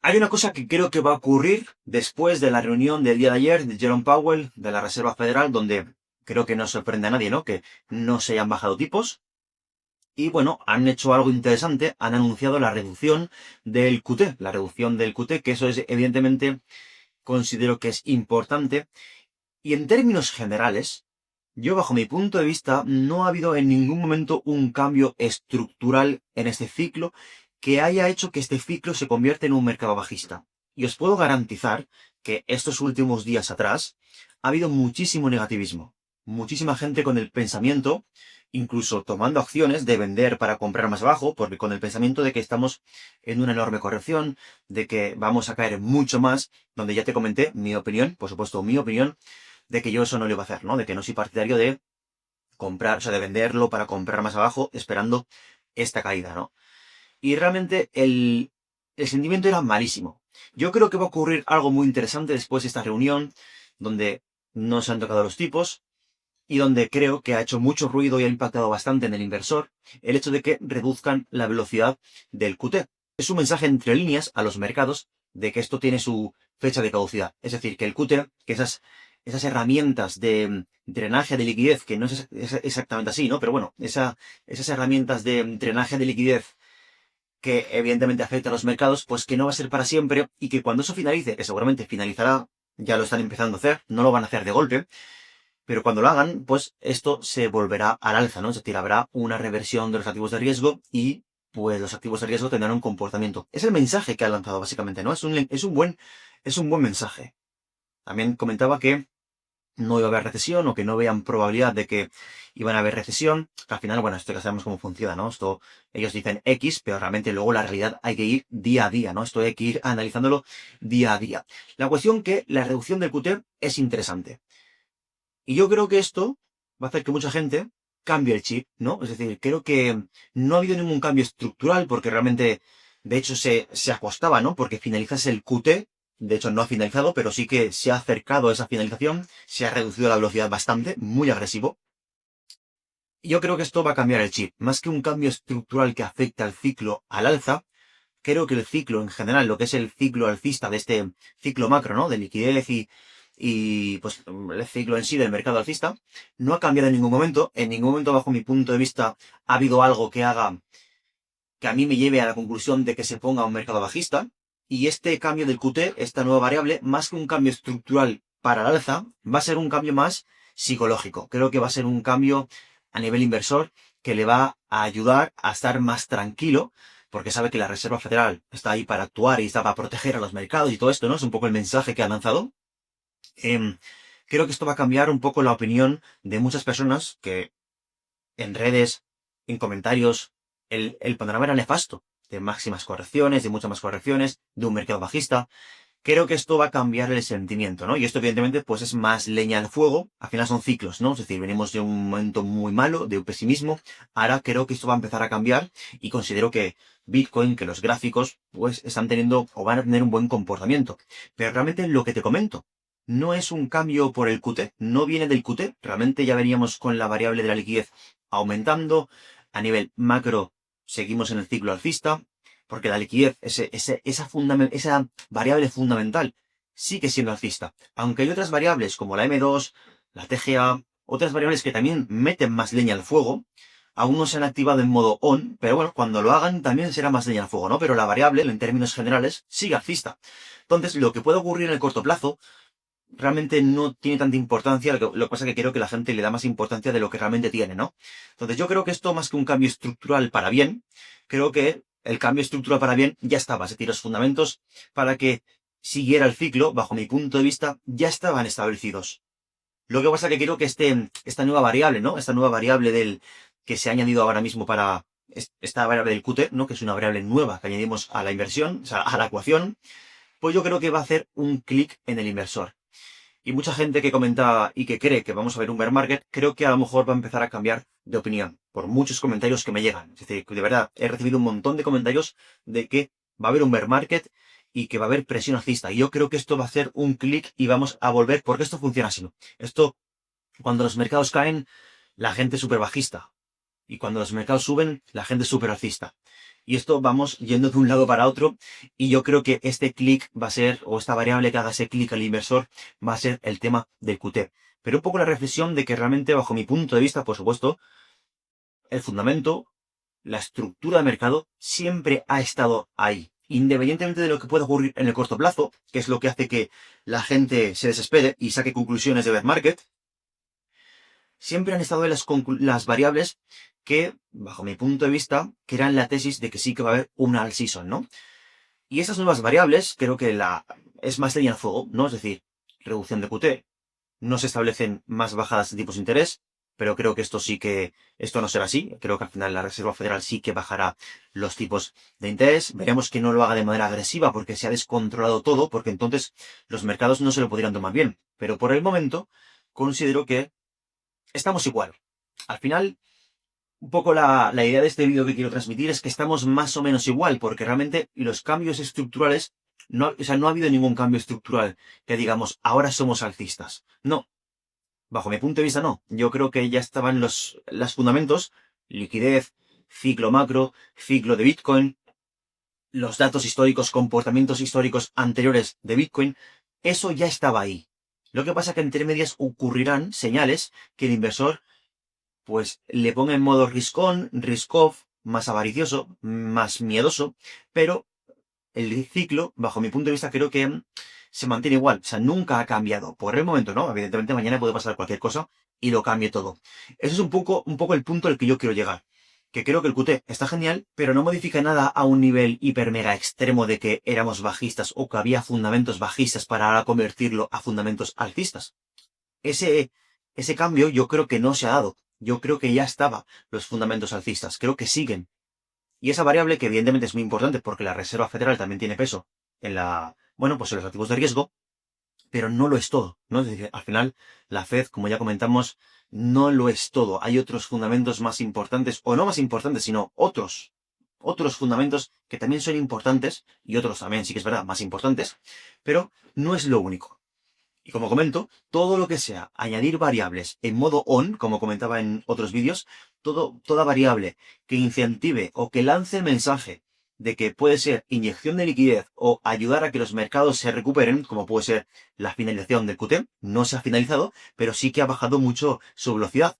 Hay una cosa que creo que va a ocurrir después de la reunión del día de ayer de Jerome Powell de la Reserva Federal, donde creo que no sorprende a nadie, ¿no? Que no se hayan bajado tipos. Y bueno, han hecho algo interesante, han anunciado la reducción del QT, la reducción del QT, que eso es evidentemente considero que es importante. Y en términos generales, yo bajo mi punto de vista no ha habido en ningún momento un cambio estructural en este ciclo que haya hecho que este ciclo se convierta en un mercado bajista. Y os puedo garantizar que estos últimos días atrás ha habido muchísimo negativismo. Muchísima gente con el pensamiento, incluso tomando acciones de vender para comprar más bajo, porque con el pensamiento de que estamos en una enorme corrección, de que vamos a caer mucho más, donde ya te comenté mi opinión, por supuesto mi opinión, de que yo eso no lo iba a hacer, ¿no? De que no soy partidario de comprar, o sea, de venderlo para comprar más abajo esperando esta caída, ¿no? Y realmente el sentimiento era malísimo. Yo creo que va a ocurrir algo muy interesante después de esta reunión, donde no se han tocado los tipos y donde creo que ha hecho mucho ruido y ha impactado bastante en el inversor el hecho de que reduzcan la velocidad del QT. Es un mensaje entre líneas a los mercados de que esto tiene su fecha de caducidad. Es decir, que el QT, que esas herramientas de drenaje de liquidez, que no es exactamente así, ¿no? Pero bueno, esas herramientas de drenaje de liquidez que evidentemente afecta a los mercados, pues que no va a ser para siempre y que cuando eso finalice, que seguramente finalizará, ya lo están empezando a hacer, no lo van a hacer de golpe, pero cuando lo hagan, pues esto se volverá al alza, ¿no? Es decir, habrá una reversión de los activos de riesgo y pues los activos de riesgo tendrán un comportamiento. Es el mensaje que ha lanzado básicamente, ¿no? Es un buen mensaje. También comentaba que no iba a haber recesión o que no vean probabilidad de que iban a haber recesión. Que al final, bueno, esto ya sabemos cómo funciona, ¿no? Esto, ellos dicen X, pero realmente luego la realidad hay que ir día a día, ¿no? Esto hay que ir analizándolo día a día. La cuestión que la reducción del QT es interesante. Y yo creo que esto va a hacer que mucha gente cambie el chip, ¿no? Es decir, creo que no ha habido ningún cambio estructural porque realmente, de hecho, se acostaba, ¿no? Porque finalizase el QT, de hecho no ha finalizado, pero sí que se ha acercado a esa finalización, se ha reducido la velocidad bastante, muy agresivo. Y yo creo que esto va a cambiar el chip. Más que un cambio estructural que afecte al ciclo al alza, creo que el ciclo en general, lo que es el ciclo alcista de este ciclo macro, ¿no? De liquidez y pues el ciclo en sí del mercado alcista, no ha cambiado en ningún momento. En ningún momento, bajo mi punto de vista, ha habido algo que haga que a mí me lleve a la conclusión de que se ponga un mercado bajista. Y este cambio del QT, esta nueva variable, más que un cambio estructural para el alza, va a ser un cambio más psicológico. Creo que va a ser un cambio a nivel inversor que le va a ayudar a estar más tranquilo, porque sabe que la Reserva Federal está ahí para actuar y está para proteger a los mercados y todo esto, ¿no? Es un poco el mensaje que ha lanzado. Em, Creo que esto va a cambiar un poco la opinión de muchas personas que en redes, en comentarios, el panorama era nefasto, de máximas correcciones, de muchas más correcciones, de un mercado bajista. Creo que esto va a cambiar el sentimiento, ¿no? Y esto evidentemente pues es más leña al fuego, al final son ciclos, ¿no? Es decir, venimos de un momento muy malo, de un pesimismo, ahora creo que esto va a empezar a cambiar y considero que Bitcoin, que los gráficos pues están teniendo o van a tener un buen comportamiento. Pero realmente lo que te comento, no es un cambio por el QT, no viene del QT, realmente ya veníamos con la variable de la liquidez aumentando, a nivel macro seguimos en el ciclo alcista, porque la liquidez, esa variable fundamental, sigue siendo alcista. Aunque hay otras variables como la M2, la TGA, otras variables que también meten más leña al fuego, aún no se han activado en modo on, pero bueno, cuando lo hagan también será más leña al fuego, ¿no? Pero la variable, en términos generales, sigue alcista. Entonces, lo que puede ocurrir en el corto plazo realmente no tiene tanta importancia, lo que pasa es que creo que la gente le da más importancia de lo que realmente tiene, ¿no? Entonces yo creo que esto, más que un cambio estructural para bien, creo que el cambio estructural para bien ya estaba, es decir, los fundamentos para que siguiera el ciclo, bajo mi punto de vista, ya estaban establecidos. Lo que pasa es que creo que esta nueva variable, ¿no? Esta nueva variable que se ha añadido ahora mismo para esta variable del QT, ¿no? Que es una variable nueva que añadimos a la inversión, o sea, a la ecuación, pues yo creo que va a hacer un clic en el inversor. Y mucha gente que comenta y que cree que vamos a ver un bear market, creo que a lo mejor va a empezar a cambiar de opinión por muchos comentarios que me llegan. Es decir, que de verdad he recibido un montón de comentarios de que va a haber un bear market y que va a haber presión alcista. Y yo creo que esto va a hacer un clic y vamos a volver, porque esto funciona así, ¿no? Esto, cuando los mercados caen, la gente es súper bajista. Y cuando los mercados suben, la gente es súper alcista. Y esto vamos yendo de un lado para otro y yo creo que este clic va a ser, o esta variable que haga ese clic al inversor, va a ser el tema del QT. Pero un poco la reflexión de que realmente, bajo mi punto de vista, por supuesto, el fundamento, la estructura de mercado, siempre ha estado ahí. Independientemente de lo que pueda ocurrir en el corto plazo, que es lo que hace que la gente se desespere y saque conclusiones de bear market, siempre han estado en las variables que, bajo mi punto de vista, que eran la tesis de que sí que va a haber una all season, ¿no? Y estas nuevas variables, creo que es más leña al fuego, ¿no? Es decir, reducción de QT, no se establecen más bajadas de tipos de interés, pero creo que esto no será así. Creo que al final la Reserva Federal sí que bajará los tipos de interés. Veremos que no lo haga de manera agresiva porque se ha descontrolado todo, porque entonces los mercados no se lo podrían tomar bien. Pero por el momento, considero que estamos igual. Al final, un poco la idea de este vídeo que quiero transmitir es que estamos más o menos igual, porque realmente los cambios estructurales, o sea, no ha habido ningún cambio estructural que digamos, ahora somos alcistas. No, bajo mi punto de vista no. Yo creo que ya estaban los fundamentos, liquidez, ciclo macro, ciclo de Bitcoin, los datos históricos, comportamientos históricos anteriores de Bitcoin, eso ya estaba ahí. Lo que pasa es que entre medias ocurrirán señales que el inversor pues le ponga en modo risk on, risk off, más avaricioso, más miedoso, pero el ciclo, bajo mi punto de vista, creo que se mantiene igual. O sea, nunca ha cambiado. Por el momento, ¿no? Evidentemente mañana puede pasar cualquier cosa y lo cambie todo. Eso es un poco el punto al que yo quiero llegar. Que creo que el QT está genial, pero no modifica nada a un nivel hiper mega extremo de que éramos bajistas o que había fundamentos bajistas para ahora convertirlo a fundamentos alcistas. Ese cambio yo creo que no se ha dado. Yo creo que ya estaba los fundamentos alcistas. Creo que siguen. Y esa variable, que evidentemente es muy importante porque la Reserva Federal también tiene peso bueno, pues en los activos de riesgo, pero no lo es todo, ¿no? Es decir, al final, la Fed, como ya comentamos, no lo es todo. Hay otros fundamentos más importantes, o no más importantes, sino otros fundamentos que también son importantes, y otros también, sí que es verdad, más importantes, pero no es lo único. Y como comento, todo lo que sea añadir variables en modo on, como comentaba en otros vídeos, toda variable que incentive o que lance el mensaje de que puede ser inyección de liquidez o ayudar a que los mercados se recuperen, como puede ser la finalización del QT, no se ha finalizado, pero sí que ha bajado mucho su velocidad.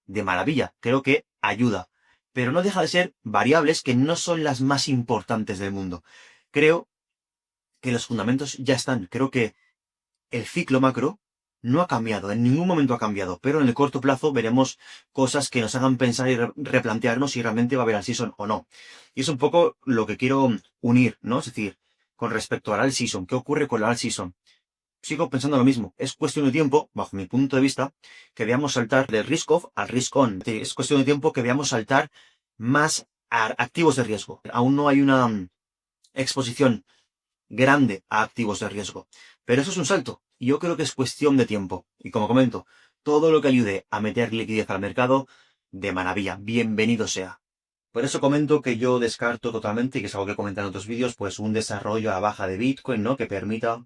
De maravilla, creo que ayuda. Pero no deja de ser variables que no son las más importantes del mundo. Creo que los fundamentos ya están. Creo que el ciclo macro no ha cambiado, en ningún momento ha cambiado, pero en el corto plazo veremos cosas que nos hagan pensar y replantearnos si realmente va a haber all season o no. Y es un poco lo que quiero unir, ¿no? Es decir, con respecto al all season, ¿qué ocurre con la all season? Sigo pensando lo mismo. Es cuestión de tiempo, bajo mi punto de vista, que veamos saltar del risk off al risk on. Es decir, es cuestión de tiempo que veamos saltar más activos de riesgo. Aún no hay una exposición grande a activos de riesgo. Pero eso es un salto. Y yo creo que es cuestión de tiempo. Y como comento, todo lo que ayude a meter liquidez al mercado, de maravilla. Bienvenido sea. Por eso comento que yo descarto totalmente, y que es algo que comentan en otros vídeos, pues un desarrollo a baja de Bitcoin, ¿no? Que permita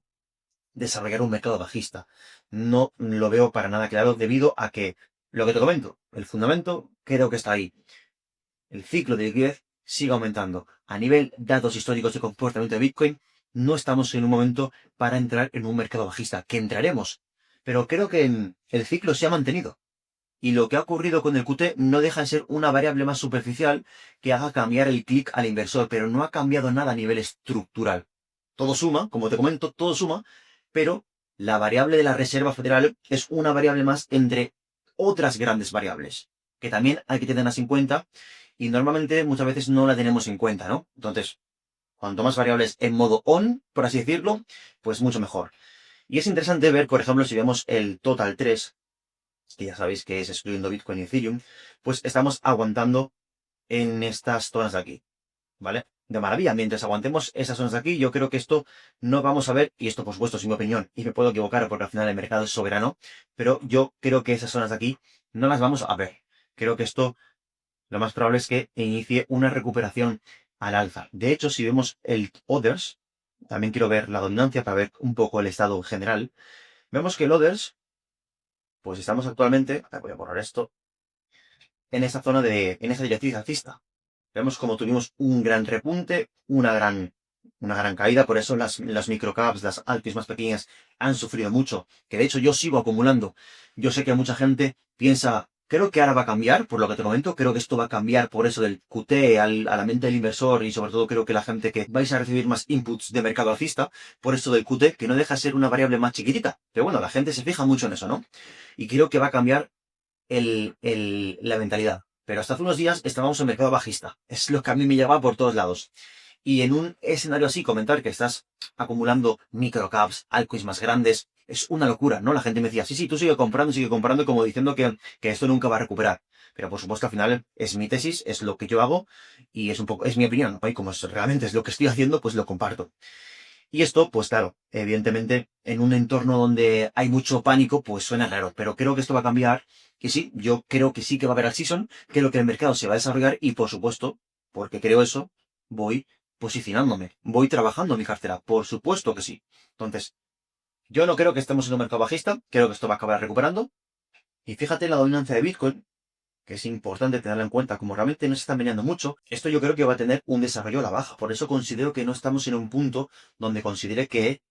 desarrollar un mercado bajista. No lo veo para nada claro debido a que, lo que te comento, el fundamento creo que está ahí. El ciclo de liquidez sigue aumentando. A nivel datos históricos de comportamiento de Bitcoin, no estamos en un momento para entrar en un mercado bajista, que entraremos. Pero creo que el ciclo se ha mantenido. Y lo que ha ocurrido con el QT no deja de ser una variable más superficial que haga cambiar el clic al inversor, pero no ha cambiado nada a nivel estructural. Todo suma, como te comento, todo suma, pero la variable de la Reserva Federal es una variable más entre otras grandes variables, que también hay que tenerlas en cuenta y normalmente muchas veces no la tenemos en cuenta, ¿no? Entonces, cuanto más variables en modo on, por así decirlo, pues mucho mejor. Y es interesante ver, por ejemplo, si vemos el Total 3, que ya sabéis que es excluyendo Bitcoin y Ethereum, pues estamos aguantando en estas zonas de aquí, ¿vale? De maravilla, mientras aguantemos esas zonas de aquí, yo creo que esto no vamos a ver, y esto por supuesto es mi opinión, y me puedo equivocar porque al final el mercado es soberano, pero yo creo que esas zonas de aquí no las vamos a ver. Creo que esto lo más probable es que inicie una recuperación al alza. De hecho, si vemos el Others, también quiero ver la dominancia para ver un poco el estado general, vemos que el Others, pues estamos actualmente, voy a borrar esto, en esa zona en esa directriz alcista. Vemos como tuvimos un gran repunte, una gran caída, por eso las microcaps, las altcoins más pequeñas han sufrido mucho, que de hecho yo sigo acumulando. Yo sé que mucha gente piensa, creo que ahora va a cambiar, por lo que te comento, creo que esto va a cambiar por eso del QT a la mente del inversor y sobre todo creo que la gente que vais a recibir más inputs de mercado alcista, por esto del QT, que no deja de ser una variable más chiquitita. Pero bueno, la gente se fija mucho en eso, ¿no? Y creo que va a cambiar la mentalidad. Pero hasta hace unos días estábamos en mercado bajista. Es lo que a mí me llevaba por todos lados. Y en un escenario así, comentar que estás acumulando microcaps, altcoins más grandes, es una locura, ¿no? La gente me decía, sí, tú sigue comprando, como diciendo que esto nunca va a recuperar. Pero por supuesto, al final es mi tesis, es lo que yo hago y es un poco, es mi opinión, ¿no? Y como realmente es lo que estoy haciendo, pues lo comparto. Y esto, pues claro, evidentemente, en un entorno donde hay mucho pánico, pues suena raro, pero creo que esto va a cambiar. Y sí, yo creo que sí que va a haber al season, creo que el mercado se va a desarrollar y por supuesto, porque creo eso, voy posicionándome, voy trabajando mi cartera, por supuesto que sí. Entonces, yo no creo que estemos en un mercado bajista, creo que esto va a acabar recuperando. Y fíjate la dominancia de Bitcoin, que es importante tenerla en cuenta, como realmente no se están meneando mucho, esto yo creo que va a tener un desarrollo a la baja. Por eso considero que no estamos en un punto donde considere que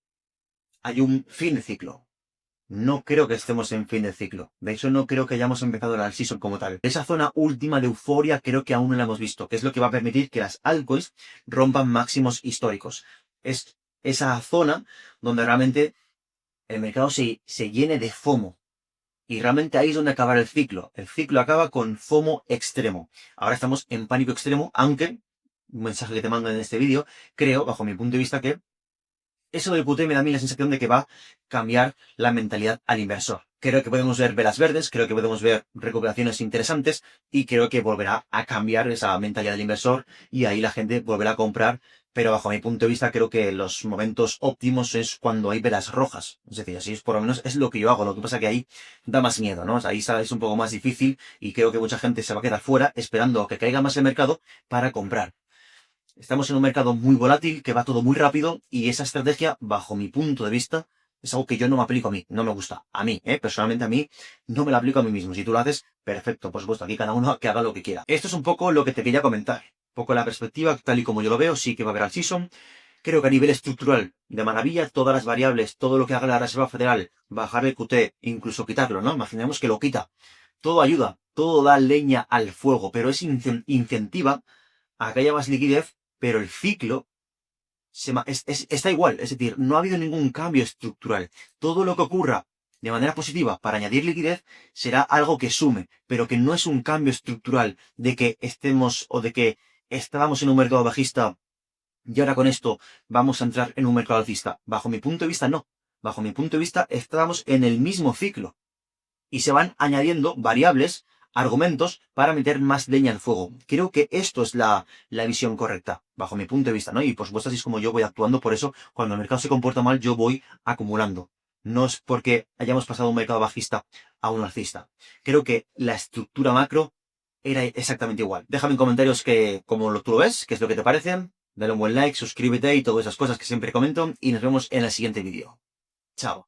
hay un fin de ciclo. No creo que estemos en fin de ciclo. De hecho, no creo que hayamos empezado el season como tal. Esa zona última de euforia creo que aún no la hemos visto, que es lo que va a permitir que las altcoins rompan máximos históricos. Es esa zona donde realmente el mercado se llene de FOMO. Y realmente ahí es donde acaba el ciclo. El ciclo acaba con FOMO extremo. Ahora estamos en pánico extremo, aunque, un mensaje que te mando en este vídeo, creo, bajo mi punto de vista, que eso del QT me da a mí la sensación de que va a cambiar la mentalidad al inversor. Creo que podemos ver velas verdes, creo que podemos ver recuperaciones interesantes y creo que volverá a cambiar esa mentalidad del inversor y ahí la gente volverá a comprar. Pero bajo mi punto de vista creo que los momentos óptimos es cuando hay velas rojas. Es decir, así es por lo menos es lo que yo hago. Lo que pasa que ahí da más miedo, ¿no? Ahí es un poco más difícil y creo que mucha gente se va a quedar fuera esperando a que caiga más el mercado para comprar. Estamos en un mercado muy volátil, que va todo muy rápido, y esa estrategia, bajo mi punto de vista, es algo que yo no me aplico a mí, no me gusta. A mí, personalmente a mí, no me lo aplico a mí mismo. Si tú lo haces, perfecto, por supuesto, aquí cada uno que haga lo que quiera. Esto es un poco lo que te quería comentar. Un poco la perspectiva, tal y como yo lo veo, sí que va a haber al season. Creo que a nivel estructural, de maravilla, todas las variables, todo lo que haga la Reserva Federal, bajar el QT, incluso quitarlo, ¿no? Imaginemos que lo quita. Todo ayuda, todo da leña al fuego, pero es incentiva a que haya más liquidez, pero el ciclo está igual. Es decir, no ha habido ningún cambio estructural. Todo lo que ocurra de manera positiva para añadir liquidez será algo que sume, pero que no es un cambio estructural de que estemos o de que estábamos en un mercado bajista y ahora con esto vamos a entrar en un mercado alcista. Bajo mi punto de vista, no. Bajo mi punto de vista, estábamos en el mismo ciclo y se van añadiendo variables, argumentos para meter más leña al fuego. Creo que esto es la visión correcta, bajo mi punto de vista, ¿no? Y por supuesto así es como yo voy actuando, por eso cuando el mercado se comporta mal yo voy acumulando. No es porque hayamos pasado un mercado bajista a un alcista. Creo que la estructura macro era exactamente igual. Déjame en comentarios cómo tú lo ves, qué es lo que te parece. Dale un buen like, suscríbete y todas esas cosas que siempre comento y nos vemos en el siguiente vídeo. Chao.